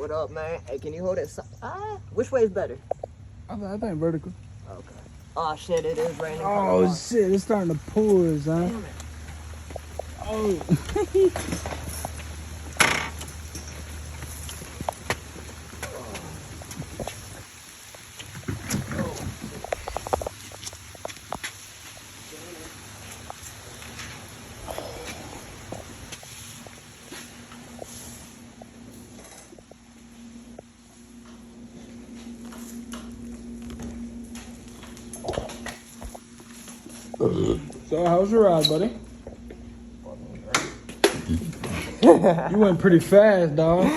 What up, man? Hey, can you hold it? Which way is better? I think vertical. Okay. Oh shit, it is raining. Oh shit, it's starting to pour, son. Damn it. Oh. So how's your ride, buddy? You went pretty fast, dog.